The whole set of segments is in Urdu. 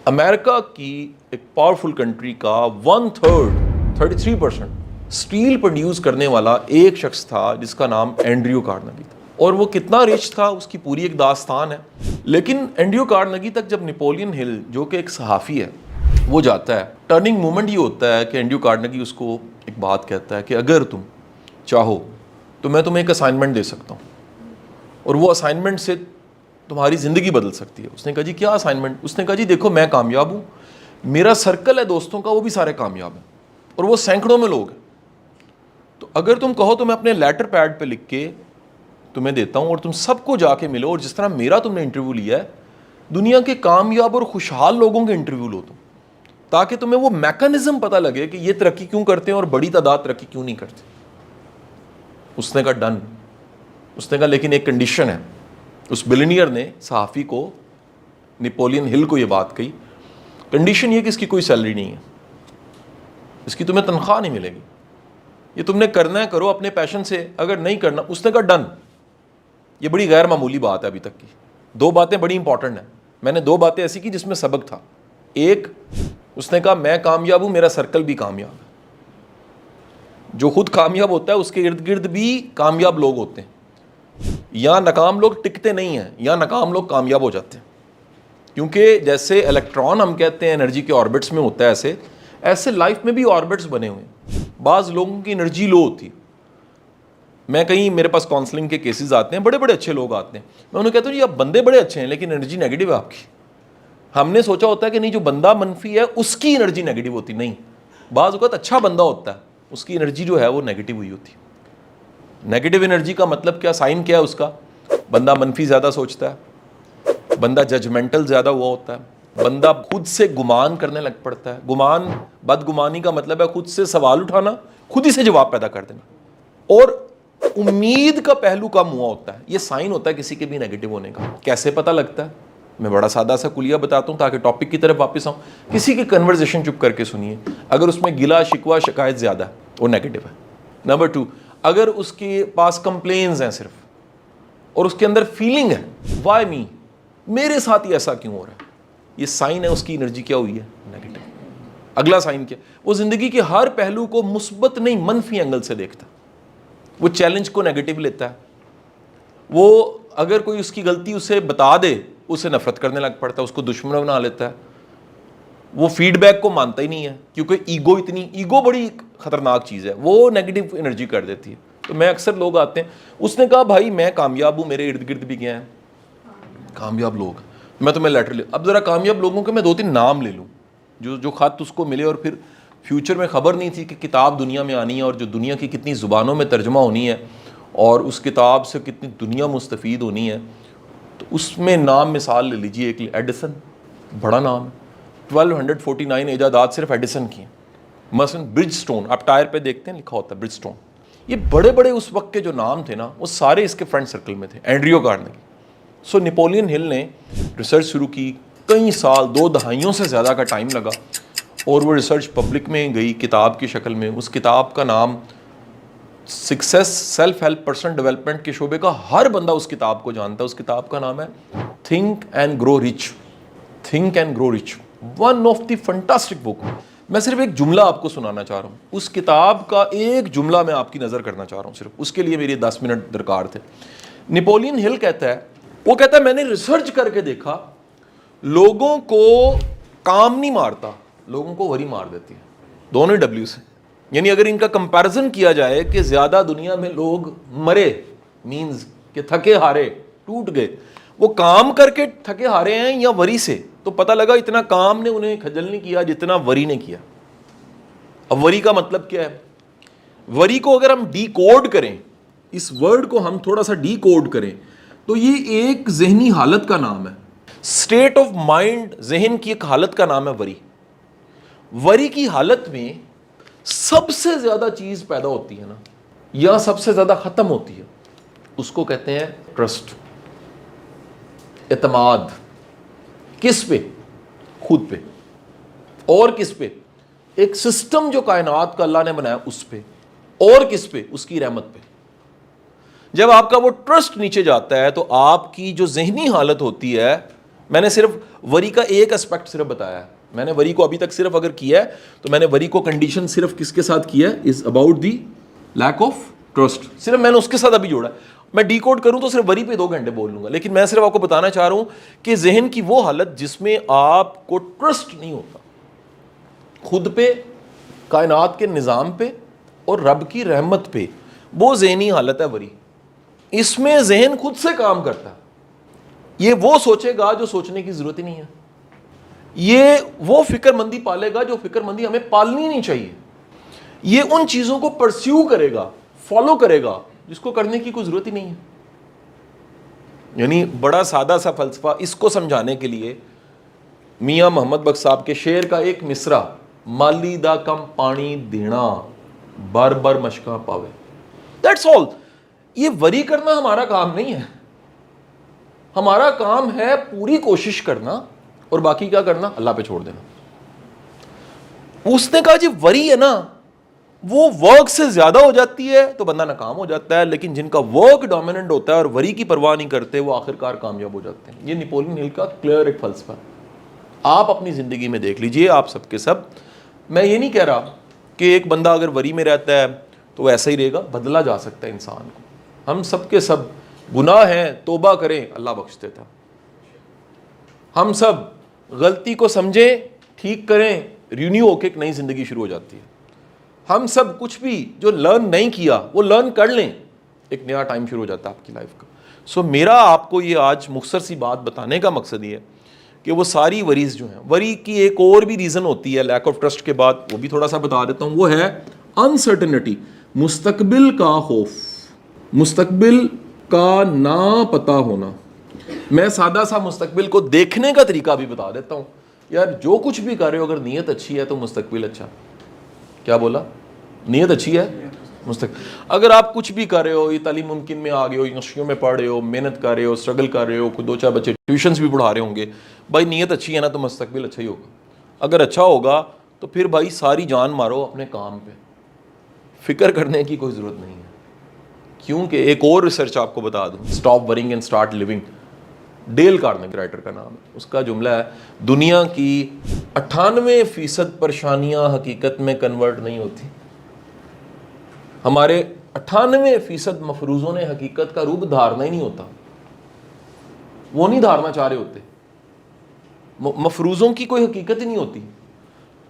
امریکہ کی ایک پاورفل کنٹری کا 1/3 33% اسٹیل پروڈیوس کرنے والا ایک شخص تھا جس کا نام اینڈریو کارنگی تھا. اور وہ کتنا رچ تھا اس کی پوری ایک داستان ہے. لیکن اینڈریو کارنگی تک جب نیپولین ہل جو کہ ایک صحافی ہے وہ جاتا ہے, ٹرننگ مومنٹ یہ ہوتا ہے کہ اینڈریو کارنگی اس کو ایک بات کہتا ہے کہ اگر تم چاہو تو میں تمہیں ایک اسائنمنٹ دے سکتا ہوں اور وہ اسائنمنٹ سے تمہاری زندگی بدل سکتی ہے. اس نے کہا جی کیا اسائنمنٹ؟ اس نے کہا جی دیکھو میں کامیاب ہوں, میرا سرکل ہے دوستوں کا وہ بھی سارے کامیاب ہیں اور وہ سینکڑوں میں لوگ ہیں, تو اگر تم کہو تو میں اپنے لیٹر پیڈ پہ لکھ کے تمہیں دیتا ہوں اور تم سب کو جا کے ملو اور جس طرح میرا تم نے انٹرویو لیا ہے دنیا کے کامیاب اور خوشحال لوگوں کے انٹرویو لو تم, تاکہ تمہیں وہ میکانزم پتہ لگے کہ یہ ترقی کیوں کرتے ہیں اور بڑی تعداد ترقی کیوں نہیں کرتے. اس نے کہا ڈن. اس نے کہا لیکن ایک کنڈیشن ہے. اس بلینئر نے صحافی کو, نیپولین ہل کو یہ بات کہی, کنڈیشن یہ کہ اس کی کوئی سیلری نہیں ہے, اس کی تمہیں تنخواہ نہیں ملے گی, یہ تم نے کرنا ہے کرو اپنے پیشن سے, اگر نہیں کرنا. اس نے کہا ڈن. یہ بڑی غیر معمولی بات ہے ابھی تک کی. دو باتیں بڑی امپورٹنٹ ہیں. میں نے دو باتیں ایسی کی جس میں سبق تھا. ایک, اس نے کہا میں کامیاب ہوں, میرا سرکل بھی کامیاب ہے. جو خود کامیاب ہوتا ہے اس کے ارد گرد بھی کامیاب لوگ ہوتے ہیں. یا ناکام لوگ ٹکتے نہیں ہیں, یا ناکام لوگ کامیاب ہو جاتے ہیں. کیونکہ جیسے الیکٹران ہم کہتے ہیں انرجی کے آربٹس میں ہوتا ہے, ایسے لائف میں بھی آربٹس بنے ہوئے ہیں. بعض لوگوں کی انرجی لو ہوتی ہے. میں کہیں میرے پاس کاؤنسلنگ کے کیسز آتے ہیں, بڑے بڑے اچھے لوگ آتے ہیں, میں انہیں کہتا ہوں جی آپ بندے بڑے اچھے ہیں لیکن انرجی نیگیٹو ہے آپ کی. ہم نے سوچا ہوتا ہے کہ نہیں جو بندہ منفی ہے اس کی انرجی نیگیٹو ہوتی, نہیں. بعض اوقات اچھا بندہ ہوتا ہے اس کی انرجی جو ہے وہ نیگیٹو ہوئی ہوتی ہے. نیگیٹو انرجی کا مطلب کیا, سائن کیا ہے اس کا؟ بندہ منفی زیادہ سوچتا ہے, بندہ ججمنٹل زیادہ ہوا ہوتا ہے, بندہ خود سے گمان کرنے لگ پڑتا ہے. گمان, بدگمانی کا مطلب ہے خود سے سوال اٹھانا, خود ہی سے جواب پیدا کر دینا, اور امید کا پہلو کم ہوا ہوتا ہے. یہ سائن ہوتا ہے کسی کے بھی نیگیٹو ہونے کا. کیسے پتہ لگتا ہے؟ میں بڑا سادہ سا کلیہ بتاتا ہوں تاکہ ٹاپک کی طرف واپس آؤں. کسی کی کنورزیشن چپ کر کے سنیے, اگر اس میں گلا شکوہ شکایت زیادہ ہے وہ نیگیٹو ہے. نمبر 2, اگر اس کے پاس کمپلینز ہیں صرف اور اس کے اندر فیلنگ ہے وائی می, میرے ساتھ ہی ایسا کیوں ہو رہا ہے, یہ سائن ہے اس کی انرجی کیا ہوئی ہے, نیگیٹو. اگلا سائن کیا, وہ زندگی کے ہر پہلو کو مثبت نہیں منفی اینگل سے دیکھتا, وہ چیلنج کو نیگیٹو لیتا ہے. وہ اگر کوئی اس کی غلطی اسے بتا دے اسے نفرت کرنے لگ پڑتا ہے, اس کو دشمن بنا لیتا ہے. وہ فیڈ بیک کو مانتا ہی نہیں ہے کیونکہ ایگو بڑی خطرناک چیز ہے, وہ نیگیٹو انرجی کر دیتی ہے. تو میں اکثر لوگ آتے ہیں, اس نے کہا بھائی میں کامیاب ہوں, میرے ارد گرد بھی کیا ہیں کامیاب لوگ, میں تمہیں لیٹر لے. اب ذرا کامیاب لوگوں کے میں 2-3 نام لے لوں جو خط اس کو ملے اور پھر فیوچر میں خبر نہیں تھی کہ کتاب دنیا میں آنی ہے اور جو دنیا کی کتنی زبانوں میں ترجمہ ہونی ہے اور اس کتاب سے کتنی دنیا مستفید ہونی ہے. تو اس میں نام مثال لے لیجیے, ایک ایڈیسن, بڑا نام ہے, 1249 ایجادات صرف ایڈیسن کی ہیں. مثلا برج سٹون, آپ ٹائر پہ دیکھتے ہیں لکھا ہوتا ہے برج سٹون. یہ بڑے بڑے اس وقت کے جو نام تھے نا وہ سارے اس کے فرینڈ سرکل میں تھے. اینڈریو کارنگی. سو نیپولین ہل نے ریسرچ شروع کی, کئی سال 2 دہائیوں سے زیادہ کا ٹائم لگا, اور وہ ریسرچ پبلک میں گئی کتاب کی شکل میں. اس کتاب کا نام success self help personal development کے شعبے کا ہر بندہ اس کتاب کو جانتا ہے. اس کتاب کا نام ہے think and grow rich. Think and grow rich, one of the fantastic book. میں صرف ایک جملہ آپ کو سنانا چاہ رہا ہوں, اس کتاب کا ایک جملہ میں آپ کی نظر کرنا چاہ رہا ہوں, صرف اس کے لیے میری 10 منٹ درکار تھے. نیپولین ہل کہتا ہے, وہ کہتا ہے میں نے ریسرچ کر کے دیکھا لوگوں کو کام نہیں مارتا, لوگوں کو وری مار دیتی ہے. دونوں ڈبلیو سے, یعنی اگر ان کا کمپیرزن کیا جائے کہ زیادہ دنیا میں لوگ مرے مینز کہ تھکے ہارے ٹوٹ گئے, وہ کام کر کے تھکے ہارے ہیں یا وری سے, تو پتہ لگا اتنا کام نے انہیں کھجل نہیں کیا جتنا وری نے کیا. اب وری کا مطلب کیا ہے؟ وری کو اگر ہم ڈی کوڈ کریں, اس ورڈ کو ہم تھوڑا سا ڈی کوڈ کریں تو یہ ایک ذہنی حالت کا نام ہے, اسٹیٹ آف مائنڈ, ذہن کی ایک حالت کا نام ہے وری. وری کی حالت میں سب سے زیادہ چیز پیدا ہوتی ہے نا, یا سب سے زیادہ ختم ہوتی ہے, اس کو کہتے ہیں ٹرسٹ, اعتماد. کس پہ؟ خود پہ. اور کس پہ؟ ایک سسٹم جو کائنات کا اللہ نے بنایا اس پہ. اور کس پہ؟ اس کی رحمت پہ. جب آپ کا وہ ٹرسٹ نیچے جاتا ہے تو آپ کی جو ذہنی حالت ہوتی ہے, میں نے صرف وری کا ایک اسپیکٹ صرف بتایا ہے میں نے. وری کو ابھی تک صرف اگر کیا ہے تو میں نے وری کو کنڈیشن صرف کس کے ساتھ کیا ہے, is about the lack of trust, صرف میں نے اس کے ساتھ ابھی جوڑا ہے. میں ڈی کوڈ کروں تو صرف وری پہ 2 گھنٹے بول لوں گا, لیکن میں صرف آپ کو بتانا چاہ رہا ہوں کہ ذہن کی وہ حالت جس میں آپ کو ٹرسٹ نہیں ہوتا خود پہ, کائنات کے نظام پہ اور رب کی رحمت پہ, وہ ذہنی حالت ہے وری. اس میں ذہن خود سے کام کرتا ہے. یہ وہ سوچے گا جو سوچنے کی ضرورت ہی نہیں ہے, یہ وہ فکر مندی پالے گا جو فکر مندی ہمیں پالنی نہیں چاہیے, یہ ان چیزوں کو پرسیو کرے گا, فالو کرے گا جس کو کرنے کی کوئی ضرورت ہی نہیں ہے. یعنی بڑا سادہ سا فلسفہ اس کو سمجھانے کے لیے میاں محمد بخش صاحب کے شعر کا ایک مصرع, مالی دا کم پانی دینا بار بار مشکاں پاوے, دیٹس آل. یہ وری کرنا ہمارا کام نہیں ہے, ہمارا کام ہے پوری کوشش کرنا اور باقی کیا کرنا, اللہ پہ چھوڑ دینا. اس نے کہا جی وری ہے نا وہ ورک سے زیادہ ہو جاتی ہے تو بندہ ناکام ہو جاتا ہے, لیکن جن کا ورک ڈومیننٹ ہوتا ہے اور وری کی پرواہ نہیں کرتے وہ آخرکار کامیاب ہو جاتے ہیں. یہ نیپولین ہل کا کلیئر ایک فلسفہ ہے, آپ اپنی زندگی میں دیکھ لیجئے. آپ سب کے سب, میں یہ نہیں کہہ رہا کہ ایک بندہ اگر وری میں رہتا ہے تو وہ ایسا ہی رہے گا, بدلا جا سکتا ہے انسان کو. ہم سب کے سب گناہ ہیں, توبہ کریں اللہ بخش دیتا. ہم سب غلطی کو سمجھیں, ٹھیک کریں, رینیو ہو کے ایک نئی زندگی شروع ہو جاتی ہے. ہم سب کچھ بھی جو لرن نہیں کیا وہ لرن کر لیں, ایک نیا ٹائم شروع ہو جاتا ہے آپ کی لائف کا. سو میرا آپ کو یہ آج مختصر سی بات بتانے کا مقصد یہ ہے کہ وہ ساری وریز جو ہیں, وری کی ایک اور بھی ریزن ہوتی ہے لیک آف ٹرسٹ کے بعد, وہ بھی تھوڑا سا بتا دیتا ہوں. وہ ہے انسرٹنٹی, مستقبل کا خوف, مستقبل کا نا پتہ ہونا. میں سادہ سا مستقبل کو دیکھنے کا طریقہ بھی بتا دیتا ہوں. یار جو کچھ بھی کر رہے ہو اگر نیت اچھی ہے تو مستقبل اچھا. کیا بولا, نیت اچھی ہے مستقبل. اگر آپ کچھ بھی کر رہے ہو, یہ تعلیم ممکن میں آ گئے ہو, یونیورسٹیوں میں پڑھ رہے ہو, محنت کر رہے ہو, اسٹرگل کر رہے ہو, کوئی 2-4 بچے ٹیوشنز بھی پڑھا رہے ہوں گے, بھائی نیت اچھی ہے نا تو مستقبل اچھا ہی ہوگا. اگر اچھا ہوگا تو پھر بھائی ساری جان مارو اپنے کام پہ, فکر کرنے کی کوئی ضرورت نہیں ہے. کیونکہ ایک اور ریسرچ آپ کو بتا دوں, stop worrying and start living, Dale Carnegie writer کا نام ہے. اس کا جملہ ہے, دنیا کی 98% پریشانیاں حقیقت میں کنورٹ نہیں ہوتی. ہمارے 98% مفروضوں نے حقیقت کا روپ دھارنا ہی نہیں ہوتا, وہ نہیں دھارنا چاہ رہے ہوتے. مفروضوں کی کوئی حقیقت ہی نہیں ہوتی.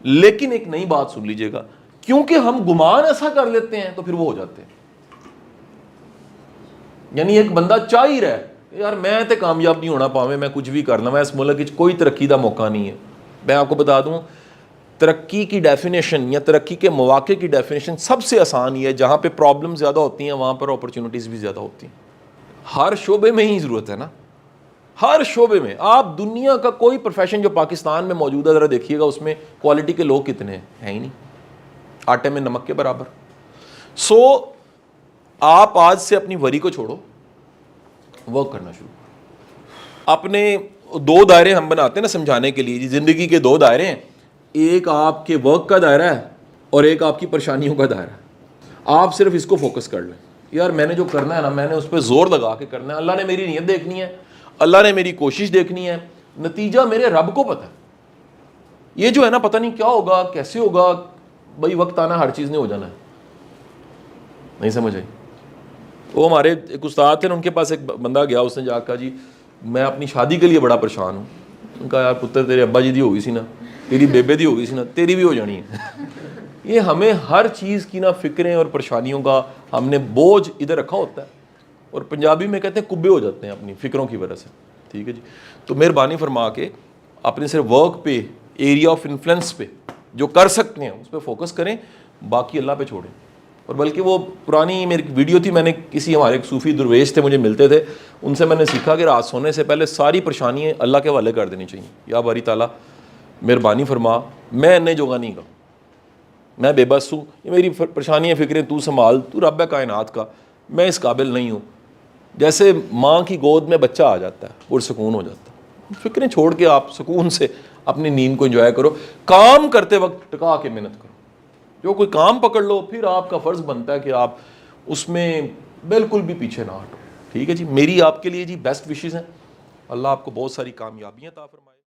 لیکن ایک نئی بات سن لیجئے گا, کیونکہ ہم گمان ایسا کر لیتے ہیں تو پھر وہ ہو جاتے ہیں. یعنی ایک بندہ چاہ ہی رہا ہے یار میں تے کامیاب نہیں ہونا پاویں, میں کچھ بھی کرنا, میں اس ملک کوئی ترقی دا موقع نہیں ہے. میں آپ کو بتا دوں ترقی کی ڈیفینیشن یا ترقی کے مواقع کی ڈیفینیشن سب سے آسان ہی ہے, جہاں پہ پرابلم زیادہ ہوتی ہیں وہاں پر اپرچونٹیز بھی زیادہ ہوتی ہیں. ہر شعبے میں ہی ضرورت ہے نا, ہر شعبے میں. آپ دنیا کا کوئی پروفیشن جو پاکستان میں موجود ہے ذرا دیکھیے گا, اس میں کوالٹی کے لوگ کتنے ہیں ہی نہیں, آٹے میں نمک کے برابر. سو آپ آج سے اپنی وری کو چھوڑو, ورک کرنا شروع کرو. اپنے 2 دائرے ہم بناتے ہیں نا سمجھانے کے لیے, زندگی کے 2 دائرے ہیں, ایک آپ کے ورک کا دائرہ ہے اور ایک آپ کی پریشانیوں کا دائرہ ہے. آپ صرف اس کو فوکس کر لیں, یار میں نے جو کرنا ہے نا میں نے اس پہ زور لگا کے کرنا ہے. اللہ نے میری نیت دیکھنی ہے, اللہ نے میری کوشش دیکھنی ہے, نتیجہ میرے رب کو پتہ ہے. یہ جو ہے نا پتہ نہیں کیا ہوگا کیسے ہوگا, بھائی وقت آنا ہر چیز نہیں ہو جانا ہے. نہیں سمجھ آئی. وہ ہمارے ایک استاد تھے نا, ان کے پاس ایک بندہ گیا, اس نے جا کہا جی میں اپنی شادی کے لیے بڑا پریشان ہوں. ان کا یار پتر تیرے ابا جی دی ہو گئی سی نا, تیری بیبے دی ہو گئی سی نا, تیری بھی ہو جانی ہے. یہ ہمیں ہر چیز کی نا فکریں اور پریشانیوں کا ہم نے بوجھ ادھر رکھا ہوتا ہے, اور پنجابی میں کہتے ہیں کبے ہو جاتے ہیں اپنی فکروں کی وجہ سے. ٹھیک ہے جی, تو مہربانی فرما کے اپنے صرف ورک پہ, ایریا آف انفلوئنس پہ جو کر سکتے ہیں اس پہ فوکس کریں, باقی اللہ پہ چھوڑیں. اور بلکہ وہ پرانی میری ویڈیو تھی, میں نے کسی ہمارے ایک صوفی درویش تھے مجھے ملتے تھے, ان سے میں نے سیکھا کہ رات سونے سے پہلے ساری پریشانیاں اللہ کے حوالے کر دینی چاہیے. یا باری تعالیٰ مہربانی فرما, میں نے جوگا نہیں گا, میں بے بس ہوں, یہ میری پریشانیاں فکریں تو سنبھال, تو رب ہے کائنات کا, میں اس قابل نہیں ہوں. جیسے ماں کی گود میں بچہ آ جاتا ہے پرسکون ہو جاتا ہے. فکریں چھوڑ کے آپ سکون سے اپنی نیند کو انجوائے کرو. کام کرتے وقت ٹکا کے محنت کرو, جو کوئی کام پکڑ لو پھر آپ کا فرض بنتا ہے کہ آپ اس میں بالکل بھی پیچھے نہ ہٹو. ٹھیک ہے جی, میری آپ کے لیے جی بیسٹ وشز ہیں. اللہ آپ کو بہت ساری کامیابیاں عطا فرمائے.